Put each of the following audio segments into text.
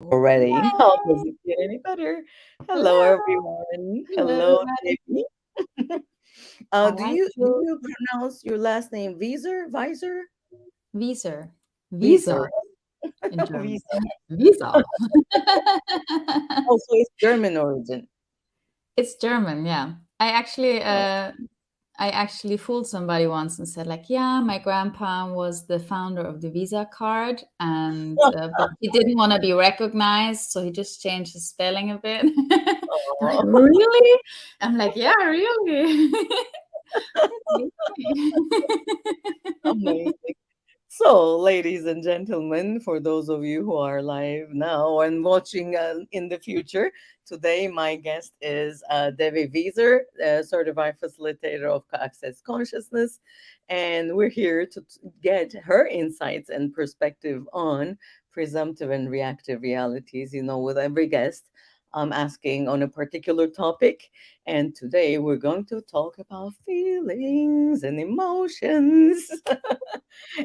already. How does it get any better? Hello, Hello, everyone. hello Hello, everybody. Devi. How Do are you you? pronounce your last name Wieser? Wieser? Wieser. Wieser Wieser. in German. Wieser. Wieser. Also, it's German origin. It's German, yeah. I actually Oh, uh I actually fooled somebody once and said like, yeah, my grandpa was the founder of the Visa card and but he didn't want to be recognized, so he just changed the spelling a bit. They're like, oh. really? I'm like, yeah, really. It's me. Amazing. So, ladies and gentlemen, for those of you who are live now and watching in the future, today my guest is Devi Wieser, certified facilitator of Access Consciousness. And we're here to get her insights and perspective on presumptive and reactive realities. With every guest, I'm asking on a particular topic. And today we're going to talk about feelings and emotions.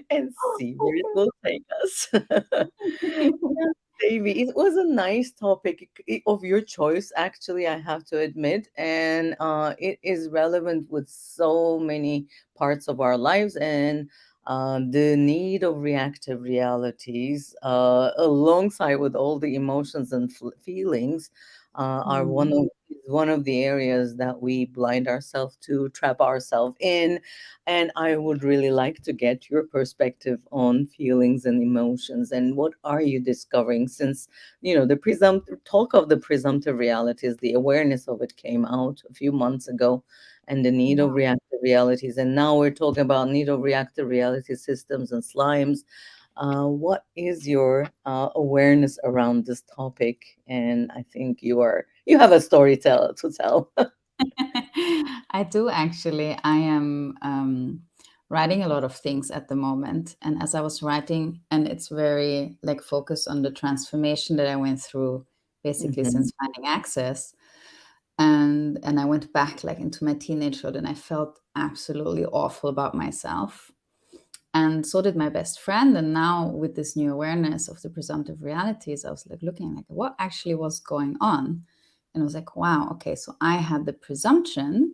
And see where it will take us. Yes, Davy, it was a nice topic of your choice, actually, I have to admit. And it is relevant with so many parts of our lives. And the need of reactive realities, alongside with all the emotions and feelings, are Mm. one of the areas that we blind ourselves to, trap ourselves in. And I would really like to get your perspective on feelings and emotions, and what are you discovering since, the presumptive talk of the presumptive realities, the awareness of it came out a few months ago, and the need of Yeah. reactive realities. And now we're talking about need of reactive reality systems and slimes. What is your awareness around this topic? And I think you have a story to tell. I do actually. I am writing a lot of things at the moment. And as I was writing, and it's very like focused on the transformation that I went through basically Mhm. since finding access. And I went back like into my teenagehood and I felt absolutely awful about myself. And so did my best friend. And now with this new awareness of the presumptive realities, I was like looking like what actually was going on. And I was like, wow, okay, so I had the presumption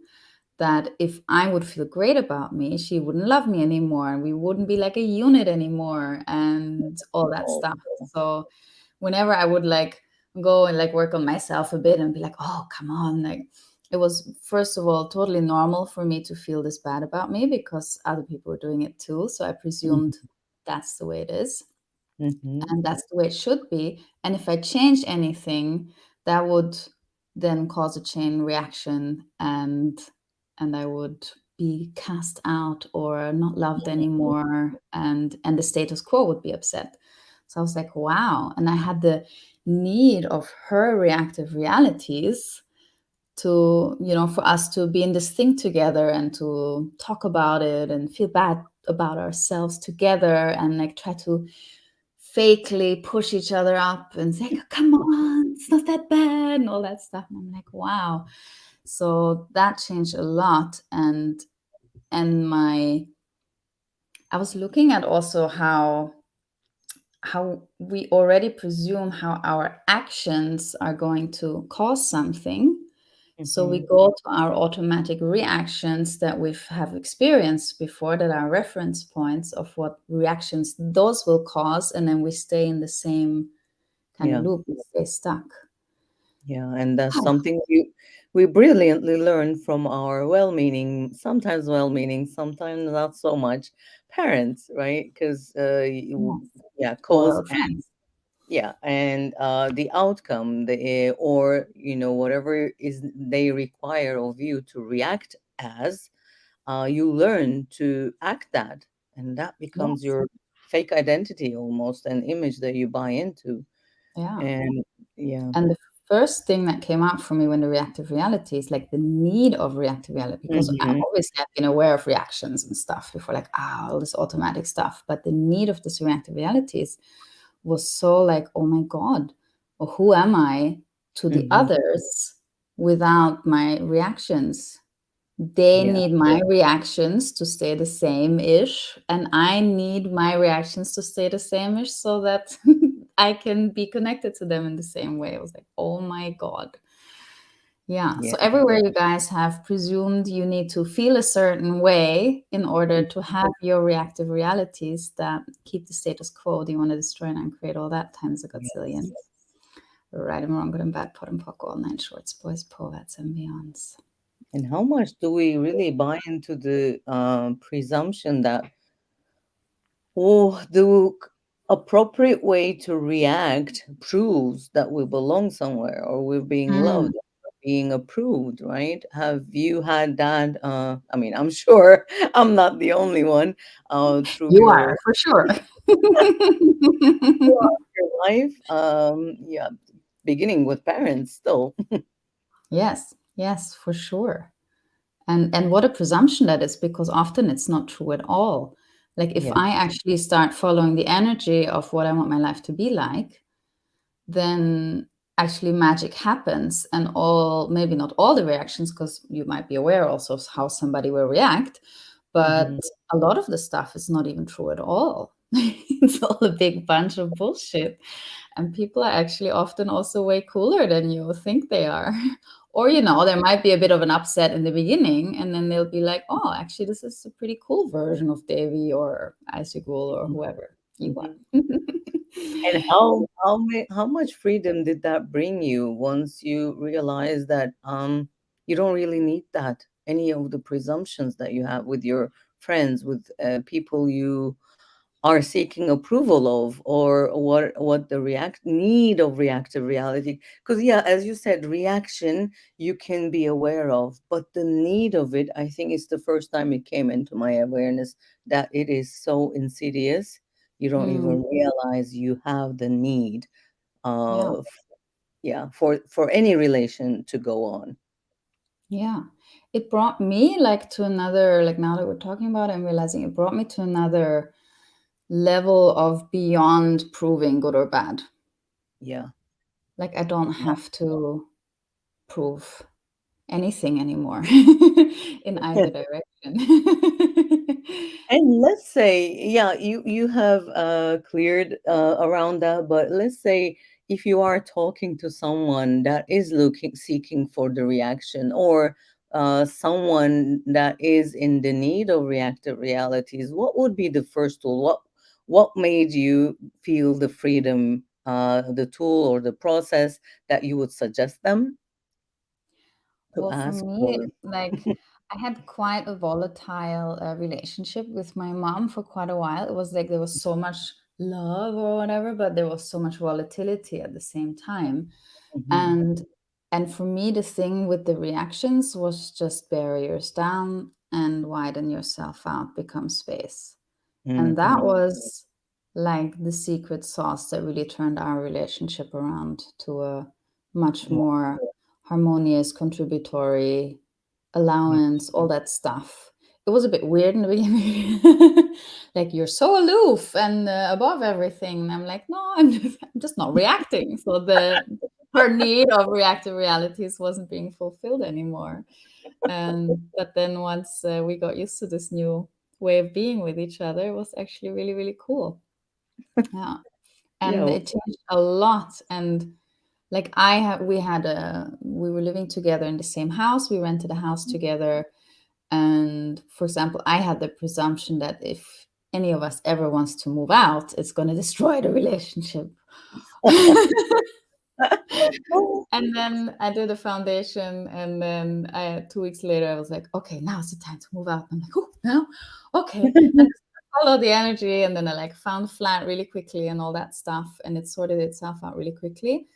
that if I would feel great about me, she wouldn't love me anymore and we wouldn't be like a unit anymore and all that Oh, stuff. So whenever I would like go and like work on myself a bit and be like, oh, come on, like it was first of all totally normal for me to feel this bad about me because other people were doing it too. So I presumed that's the way it is mhm. and that's the way it should be. And if I change anything, that would then cause a chain reaction and I would be cast out or not loved anymore and the status quo would be upset. So I was like, wow. And I had the need of her reactive realities to, for us to be in this thing together and to talk about it and feel bad about ourselves together and like try to fakely push each other up and say, come on, it's not that bad, and all that stuff. And I'm like, wow. So that changed a lot. And I was looking at also how we already presume how our actions are going to cause something. So we Mhm. go to our automatic reactions that we have experienced before, that are reference points of what reactions those will cause, and then we stay in the same kind of Yeah, loop, we stay stuck. yeah, and that's something we brilliantly learn from our well-meaning, sometimes not so much parents, right? Because Yes. yeah, Or cause our friends. yeah, and the outcome, or whatever is they require of you to react as, you learn to act that, and that becomes Yes. your fake identity, almost an image that you buy into. Yeah. And yeah. And the first thing that came out for me when the reactive reality is like the need of reactive reality, because I Mhm. obviously have been aware of reactions and stuff before, like, all this automatic stuff. But the need of this reactive realities was so like, oh my God, well, who am I to the Mhm. others without my reactions? They Yeah. need my reactions to stay the same ish, and I need my reactions to stay the same ish so that I can be connected to them in the same way. I was like, oh my God. Yeah. Yeah. So everywhere you guys have presumed you need to feel a certain way in order to have your reactive realities that keep the status quo. Do you want to destroy and create all that times a gazillion? Yes. Right and wrong, good and bad, pot and pock, all nine shorts, boys, poets, and beyonds. And how much do we really buy into the presumption that, oh, the appropriate way to react proves that we belong somewhere or we're being Mm, loved, or being approved, right? Have you had that? I mean, I'm sure I'm not the only one through you are, for sure. your life. Yeah, beginning with parents still. Yes, yes, for sure. And what a presumption that is, because often it's not true at all. Like if Yeah. I actually start following the energy of what I want my life to be like, then actually magic happens, and all, maybe not all the reactions, because you might be aware also of how somebody will react, but Hmm. a lot of the stuff is not even true at all. It's all a big bunch of bullshit. And people are actually often also way cooler than you think they are. Or, there might be a bit of an upset in the beginning, and then they'll be like, oh, actually, this is a pretty cool version of Devi or Icicle or whoever you are. Hmm. And how much freedom did that bring you once you realize that you don't really need that, any of the presumptions that you have with your friends, with people you are seeking approval of, or what the react need of reactive reality. Because yeah, as you said, reaction you can be aware of, but the need of it, I think, is the first time it came into my awareness that it is so insidious. You don't Mm, even realize you have the need yeah. of, yeah, for any relation to go on. Yeah. It brought me like to another, like now that we're talking about it, I'm realizing it brought me to another level of beyond proving good or bad. Yeah. Like I don't have to prove anything anymore in either direction. And let's say, yeah, you have cleared around that, but let's say if you are talking to someone that is looking seeking for the reaction, or someone that is in the need of reactive realities, what would be the first tool? What made you feel the freedom, the tool or the process that you would suggest them to Well, for ask me, for? like I had quite a volatile relationship with my mom for quite a while. It was like there was so much love or whatever, but there was so much volatility at the same time. Mhm. And and for me, the thing with the reactions was just barriers down and widen yourself out, become space. And that Mhm. was like the secret sauce that really turned our relationship around to a much Yeah. more harmonious, contributory, allowance, all that stuff. It was a bit weird in the beginning. Like, you're so aloof and above everything. And I'm like, no, I'm just not reacting. So her need of reactive realities wasn't being fulfilled anymore. But then once we got used to this new way of being with each other, it was actually really, really cool. Yeah. Yeah. And it changed a lot. And like we were living together in the same house. We rented a house together. And for example, I had the presumption that if any of us ever wants to move out, it's going to destroy the relationship. And then I did the foundation, and then 2 weeks later, I was like, okay, now it's the time to move out. I'm like, oh, now, okay, and follow the energy, and then I like found a flat really quickly and all that stuff, and it sorted itself out really quickly,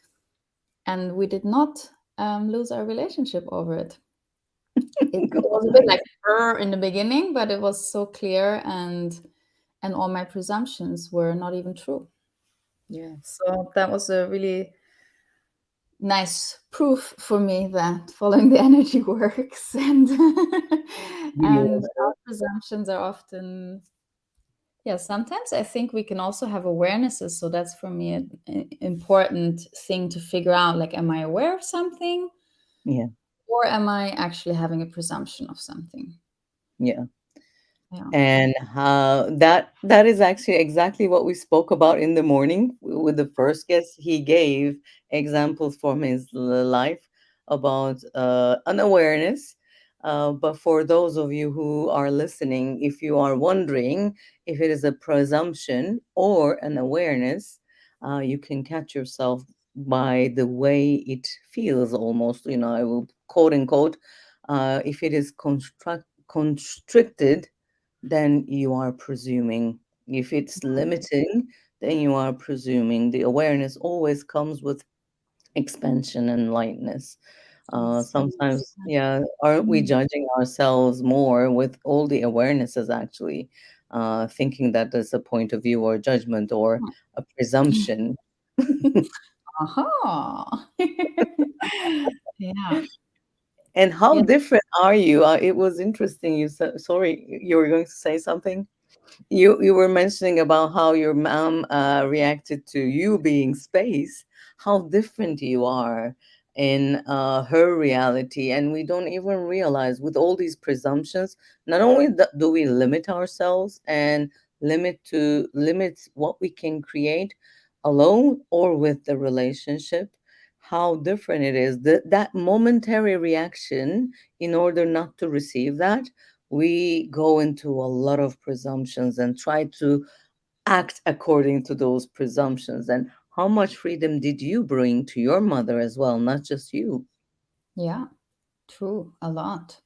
and we did not lose our relationship over it. It was a bit like in the beginning, but it was so clear, and all my presumptions were not even true. Yeah. So that was a really nice proof for me that following the energy works, and our presumptions are often, yeah, sometimes I think we can also have awarenesses. So that's for me an important thing to figure out, like, am I aware of something, Yeah. or am I actually having a presumption of something? Yeah. Yeah. And that is actually exactly what we spoke about in the morning with the first guest. He gave examples from his life about unawareness. But for those of you who are listening, if you are wondering if it is a presumption or an awareness, you can catch yourself by the way it feels, almost, I will quote unquote, if it is constricted, then you are presuming. If it's limiting, then you are presuming. The awareness always comes with expansion and lightness. Yes. Sometimes, yeah, aren't we Mm. judging ourselves more with all the awarenesses, actually, thinking that there's a point of view or judgment or a presumption? Aha. Yeah. And how Yeah. different are you? It was interesting. You said, sorry, you were going to say something? You were mentioning about how your mom reacted to you being space, how different you are in her reality, and we don't even realize with all these presumptions. Not only do we limit ourselves and limit what we can create alone or with the relationship, how different it is. That momentary reaction, in order not to receive that, we go into a lot of presumptions and try to act according to those presumptions. And how much freedom did you bring to your mother as well, not just you? Yeah. True. A lot.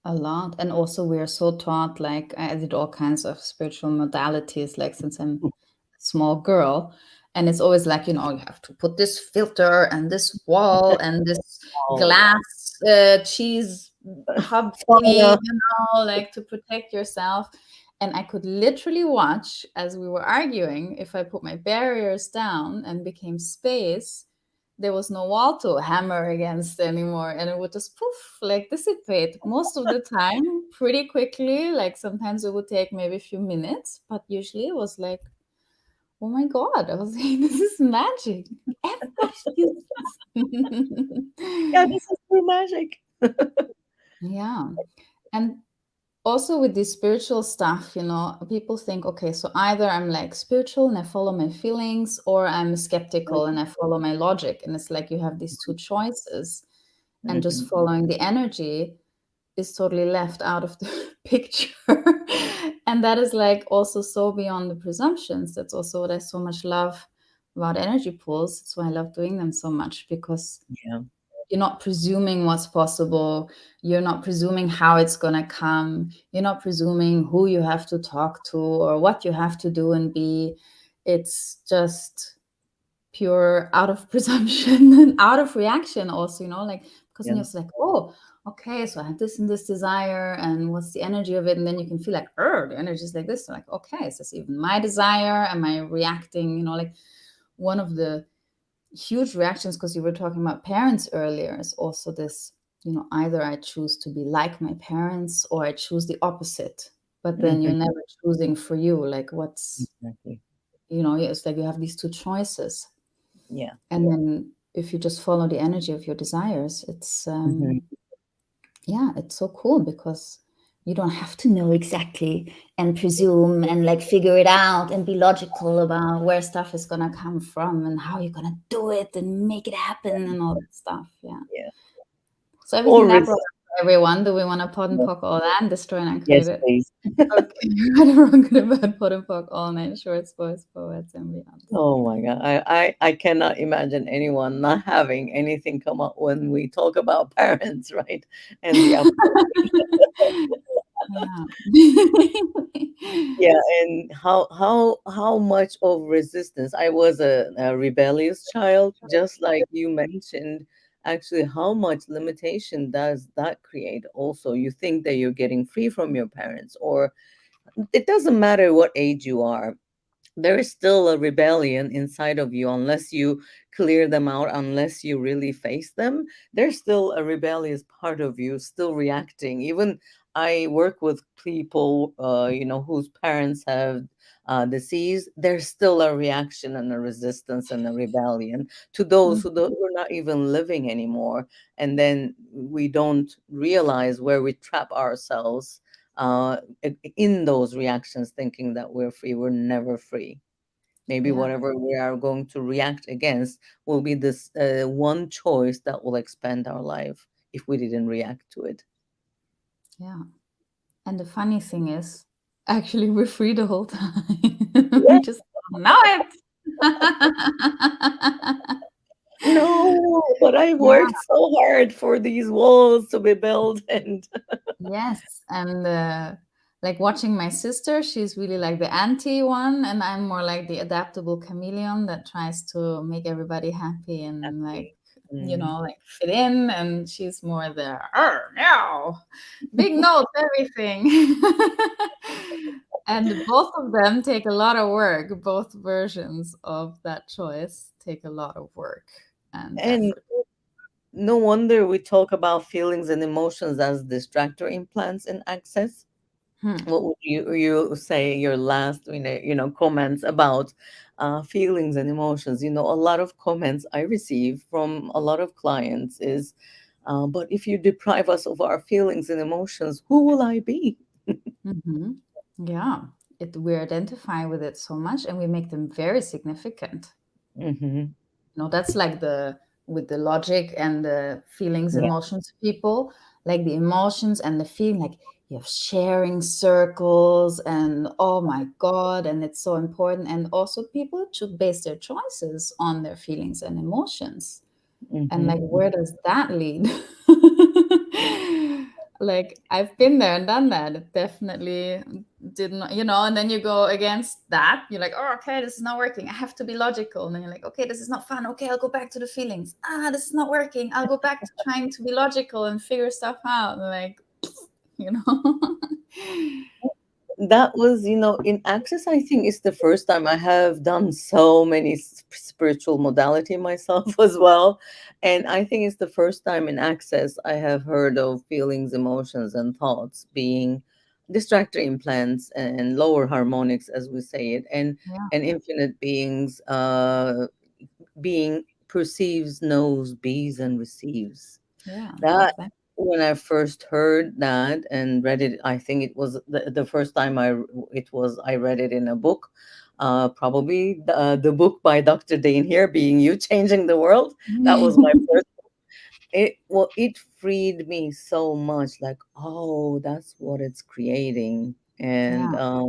A lot. And also we're so taught, like I did all kinds of spiritual modalities, like since I'm a small girl. And it's always like, you have to put this filter and this wall and this Oh, yeah. glass cheese hub thingy, Father. like to protect yourself. And I could literally watch as we were arguing. If I put my barriers down and became space, there was no wall to hammer against anymore, and it would just poof, like dissipate most of the time pretty quickly. Like sometimes it would take maybe a few minutes, but usually it was like, oh my god, I was like, this is magic. Everybody feels Yeah, this. this is true magic. Yeah. And also with this spiritual stuff, people think, okay, so either I'm like spiritual and I follow my feelings, or I'm skeptical and I follow my logic. And it's like you have these two choices, and just Mhm. following the energy is totally left out of the picture. And that is like also so beyond the presumptions. That's also what I so much love about energy pools. That's why I love doing them so much, because Yeah. you're not presuming what's possible. You're not presuming how it's going to come. You're not presuming who you have to talk to or what you have to do and be. It's just pure out of presumption and out of reaction also, like, because then Yeah. you're just like, oh, okay, so I have this and this desire, and what's the energy of it? And then you can feel like, the energy is like this. So like, okay, is this even my desire? Am I reacting? Like one of the huge reactions, because you were talking about parents earlier, is also this, either I choose to be like my parents or I choose the opposite. But then you're Mhm. never choosing for you. Like what's, Exactly. it's like you have these two choices. Yeah. And then if you just follow the energy of your desires, it's Mhm. yeah, it's so cool, because you don't have to know exactly and presume and like figure it out and be logical about where stuff is gonna come from and how you're gonna do it and make it happen and all that stuff. Yeah. Yeah. So everything Or that brought resist. to everyone, do we want to pod and poke all that and destroy and uncreate Yes, it? please. Okay. Right or wrong, good or bad, pod and poke all night, shorts, boys, poets, and beyond. Oh my God. I cannot imagine anyone not having anything come up when we talk about parents, right? And the Yeah. yeah, and how much of resistance. I was a rebellious child, just like you mentioned. Actually, how much limitation does that create? Also, you think that you're getting free from your parents, or it doesn't matter what age you are, there is still a rebellion inside of you unless you clear them out, unless you really face them. There's still a rebellious part of you still reacting. Even I work with people, whose parents have deceased. There's still a reaction and a resistance and a rebellion to those who are not even living anymore. And then we don't realize where we trap ourselves in those reactions, thinking that we're free. We're never free. Maybe Yeah, whatever we are going to react against will be this one choice that will expand our life if we didn't react to it. yeah. And the funny thing is, actually, we're free the whole time. Yeah. We just don't know it. No, but I've Yeah. worked so hard for these walls to be built, and Yes, and like watching my sister, she's really like the anti one, and I'm more like the adaptable chameleon that tries to make everybody happy and like Mm. like fit in, and she's more the no, big notes, everything. And both of them take a lot of work. Both versions of that choice take a lot of work and And effort. no wonder we talk about feelings and emotions as distractor implants in access. Hmm. What would you say your last comments about feelings and emotions? A lot of comments I receive from a lot of clients is, but if you deprive us of our feelings and emotions, who will I be? Hmm. Yeah, we identify with it so much, and we make them very significant. Hmm. That's like the with the logic and the feelings, Yeah. emotions people, like the emotions and the feeling, like you have sharing circles, and oh my god, and it's so important. And also, people should base their choices on their feelings and emotions. And like, Hmm. where does that lead? Like, I've been there and done that. It definitely did not, and then you go against that. You're like, oh, okay, this is not working. I have to be logical. And then you're like, okay, this is not fun. Okay, I'll go back to the feelings. Ah, this is not working. I'll go back to trying to be logical and figure stuff out. And like, you know? That was, in Access, I think it's the first time I have done so many spiritual modality myself as well. And I think it's the first time in Access I have heard of feelings, emotions, and thoughts being distractor implants and lower harmonics, as we say it, Yeah, and infinite beings being perceives, knows, bees, and receives. yeah, That exactly. when I first heard that and read it, I think it was the first time I read it in a book. Probably the book by Dr. Dane here, being You Changing the World. That was my first. It freed me so much. Like, oh, that's what it's creating. And Yeah,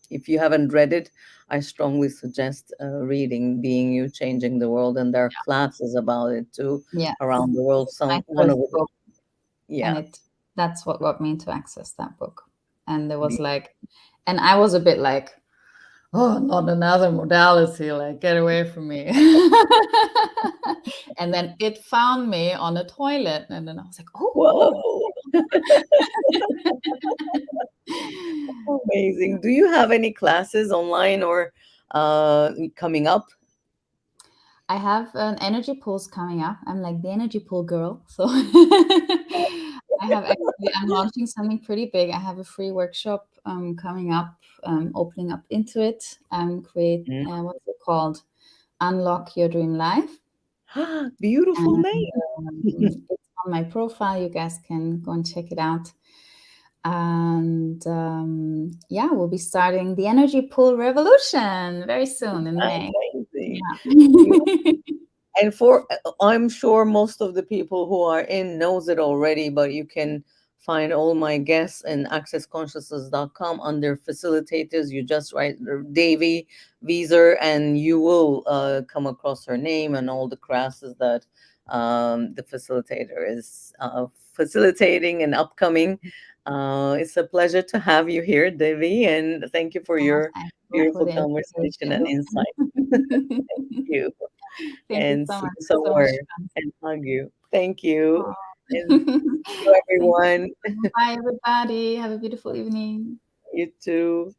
if you haven't read it, I strongly suggest reading "Being You, Changing the World," and there are classes about it too yes. around the world. It's my Some one first of the book, and yeah. that's what got me to access that book. And there was Be- like, and I was a bit like, oh, not another modality, like get away from me. And then it found me on a toilet, and then I was like, oh, Whoa, oh. amazing. Do you have any classes online or coming up? I have an energy pulse coming up. I'm like the energy pool girl. So I'm launching something pretty big. I have a free workshop coming up, opening up into it, create, Mm. what's it called? Unlock Your Dream Life. Beautiful And name. it's on my profile. You guys can go and check it out. And yeah, we'll be starting the energy pool revolution very soon in May. Amazing. Yeah. And for I'm sure most of the people who are in knows it already, but you can find all my guests in accessconsciousness.com under facilitators. You just write Devi Wieser and you will come across her name and all the classes that the facilitator is facilitating and upcoming. It's a pleasure to have you here, Devi, and thank you for Oh, your thank you for beautiful the conversation and invitation. insight. You Thank you and so see much. you It was so much somewhere and hug you. Thank you. fun. And see you Thank everyone. you. Bye, everybody. Have a beautiful evening. You too.